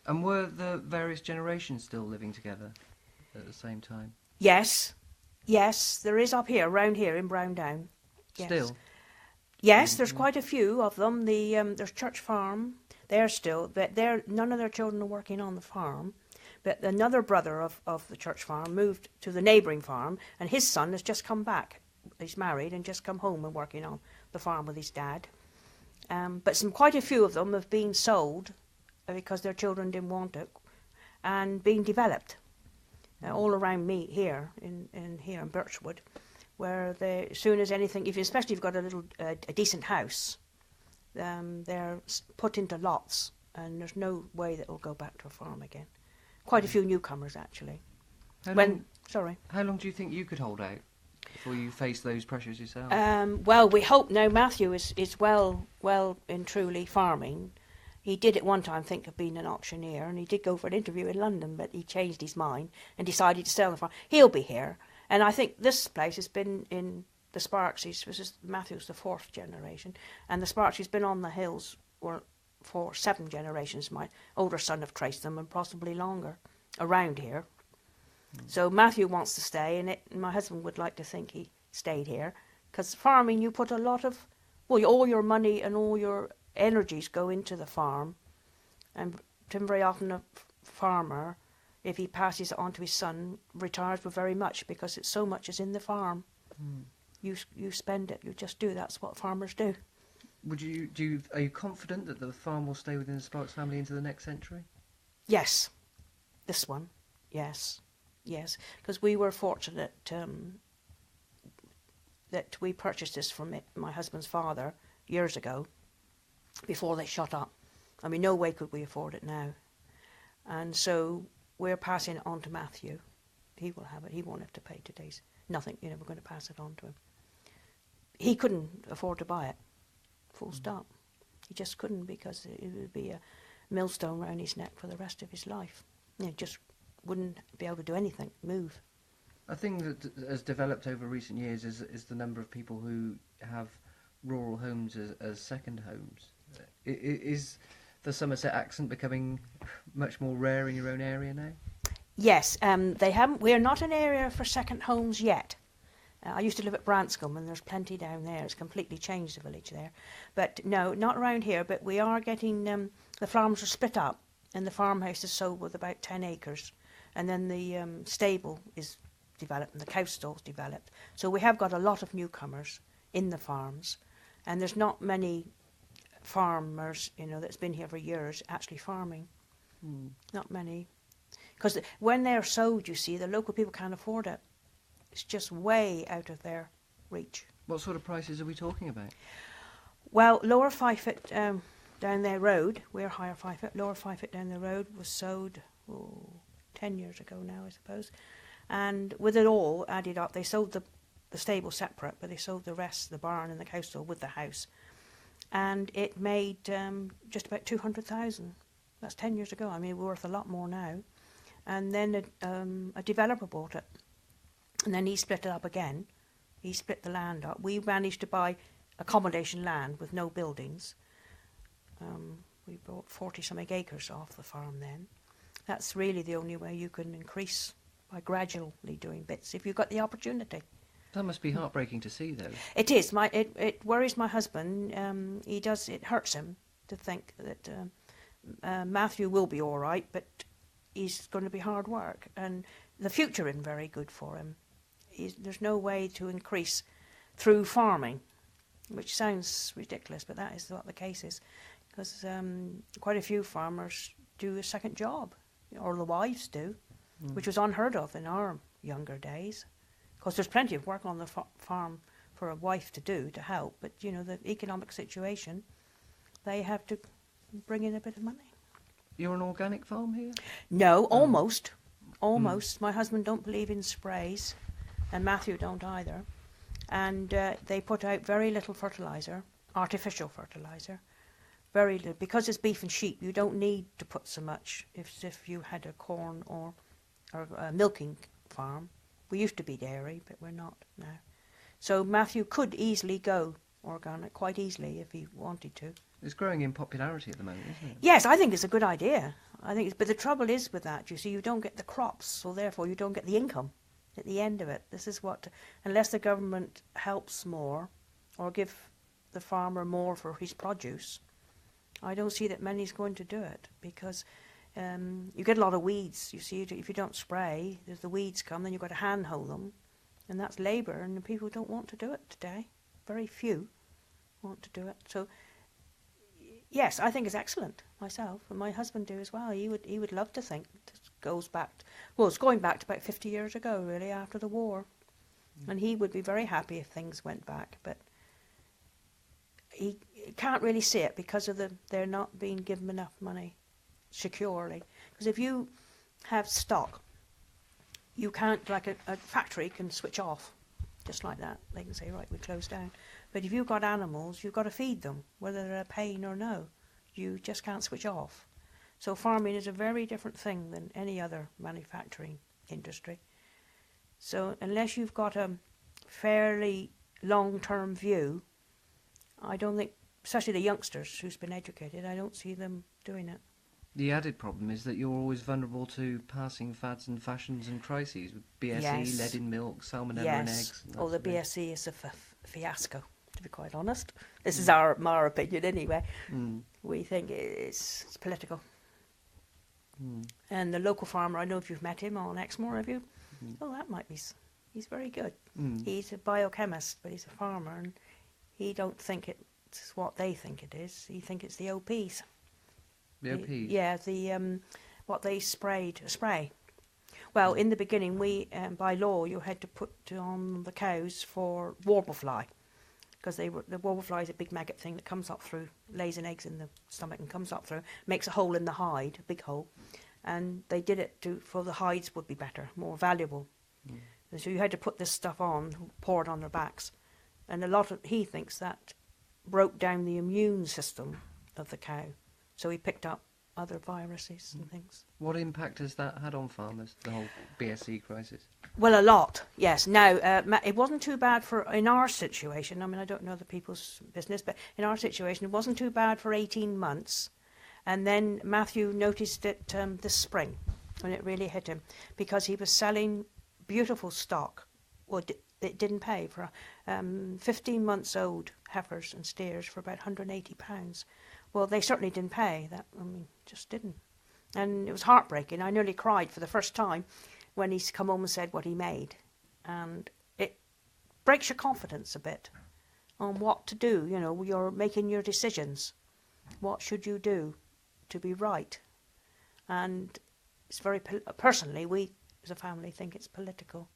And were the various generations still living together at the same time? Yes, yes, there is up here, round here in Browndown. Yes. Still? Yes, there's quite a few of them. There's Church Farm. They're still, but none of their children are working on the farm. But another brother of the Church Farm moved to the neighbouring farm, and his son has just come back. He's married and just come home and working on the farm with his dad. But quite a few of them have been sold because their children didn't want it, and being developed all around me here in Birchwood, where they, as soon as anything, especially if you've got a decent house, they're put into lots, and there's no way that it'll go back to a farm again. Quite a few newcomers, actually. How long do you think you could hold out before you face those pressures yourself? Well, we hope now Matthew is well and truly farming. He did at one time think of being an auctioneer, and he did go for an interview in London, but he changed his mind and decided to sell the farm. He'll be here, and I think this place has been in the Sparkses. Matthew's the 4th generation, and the Sparkses been on the hills for 7 generations. My older son have traced them, and possibly longer, around here. So Matthew wants to stay, and my husband would like to think he stayed here, because farming, you put a lot of, all your money and all your energies go into the farm, and very often a farmer, if he passes it on to his son, retires with very much, because it's so much is in the farm. You spend it, you just do. That's what farmers do. Are you confident that the farm will stay within the Sparks family into the next century? Yes, this one, yes, because we were fortunate that we purchased this from my husband's father years ago, before they shut up. I mean, no way could we afford it now. And so we're passing it on to Matthew. He will have it. He won't have to pay today's nothing. We're going to pass it on to him. He couldn't afford to buy it, full stop. He just couldn't, because it would be a millstone round his neck for the rest of his life. He just wouldn't be able to do anything, move. A thing that has developed over recent years is the number of people who have rural homes as second homes. Is the Somerset accent becoming much more rare in your own area now? Yes, we're not an area for second homes yet. I used to live at Branscombe, and there's plenty down there. It's completely changed, the village there. But no, not around here, but we are getting, the farms are split up, and the farmhouse is sold with about 10 acres. And then the stable is developed, and the cow stall's developed. So we have got a lot of newcomers in the farms, and there's not many farmers, that's been here for years, actually farming. Not many. Because when they're sowed, you see, the local people can't afford it. It's just way out of their reach. What sort of prices are we talking about? Well, Lower Fyfett down their road, we're Higher Fyfett, Lower Fyfett down the road was sowed 10 years ago now, I suppose. And with it all added up, they sold the stable separate, but they sold the rest, the barn and the cow stall, with the house. And it made just about 200,000. That's 10 years ago. I mean, we're worth a lot more now. And then a developer bought it. And then he split it up again. He split the land up. We managed to buy accommodation land with no buildings. We bought 40-something acres off the farm then. That's really the only way you can increase, by gradually doing bits, if you've got the opportunity. That must be heartbreaking to see, though. It is. It worries my husband. It hurts him to think that Matthew will be all right, but he's going to be hard work, and the future isn't very good for him. There's no way to increase through farming, which sounds ridiculous, but that is what the case is, because quite a few farmers do a second job, or the wives do, which was unheard of in our younger days. Because there's plenty of work on the farm for a wife to do, to help, but the economic situation, they have to bring in a bit of money. You're an organic farm here? No, almost. My husband don't believe in sprays, and Matthew don't either. And they put out very little fertiliser, artificial fertiliser, very little. Because it's beef and sheep, you don't need to put so much if you had a corn or a milking farm. We used to be dairy, but we're not now. So Matthew could easily go organic, quite easily, if he wanted to. It's growing in popularity at the moment, isn't it? Yes, I think it's a good idea. I think, but the trouble is with that, you see, you don't get the crops, so therefore you don't get the income at the end of it. This is what, unless the government helps more or give the farmer more for his produce, I don't see that many's going to do it, because you get a lot of weeds. You see, if you don't spray, there's the weeds come, then you've got to hand-hoe them, and that's labour, and the people don't want to do it today. Very few want to do it. So, yes, I think it's excellent myself, and my husband do as well. He would love to think it goes back. Well, it's going back to about 50 years ago, really, after the war, and he would be very happy if things went back. But he can't really see it because of they're not being given enough money securely. Because if you have stock, you can't, like a factory can switch off just like that. They can say, right, we close down. But if you've got animals, you've got to feed them, whether they're a pain or no. You just can't switch off. So farming is a very different thing than any other manufacturing industry. So unless you've got a fairly long-term view, I don't think, especially the youngsters who's been educated, I don't see them doing it. The added problem is that you're always vulnerable to passing fads and fashions and crises. BSE, Yes. lead in milk, salmonella in eggs. Oh, the BSE is a fiasco, to be quite honest. This is our opinion anyway. We think it's political. And the local farmer, I know if you've met him on Exmoor, have you? Oh, that might be. He's very good. He's a biochemist, but he's a farmer, and he don't think it's what they think it is. He think it's the OPs. The OPs? Yeah, what they spray. Well, in the beginning, we by law you had to put on the cows for warblefly, because the warblefly is a big maggot thing that comes up through, lays an eggs in the stomach and comes up through, makes a hole in the hide, a big hole, and they did it for the hides would be better, more valuable. And so you had to put this stuff on, pour it on their backs, and he thinks that broke down the immune system of the cow, so he picked up other viruses and things. What impact has that had on farmers, the whole BSE crisis? Well, a lot, yes. Now, it wasn't too bad in our situation. I mean, I don't know the people's business, but in our situation, it wasn't too bad for 18 months. And then Matthew noticed it this spring, when it really hit him, because he was selling beautiful stock. Well, it didn't pay for 15 months old heifers and steers for about £180. Well, they certainly didn't pay. Just didn't. And it was heartbreaking. I nearly cried for the first time when he's come home and said what he made. And it breaks your confidence a bit on what to do. You know, you're making your decisions. What should you do to be right? And it's very, personally, we as a family think it's political.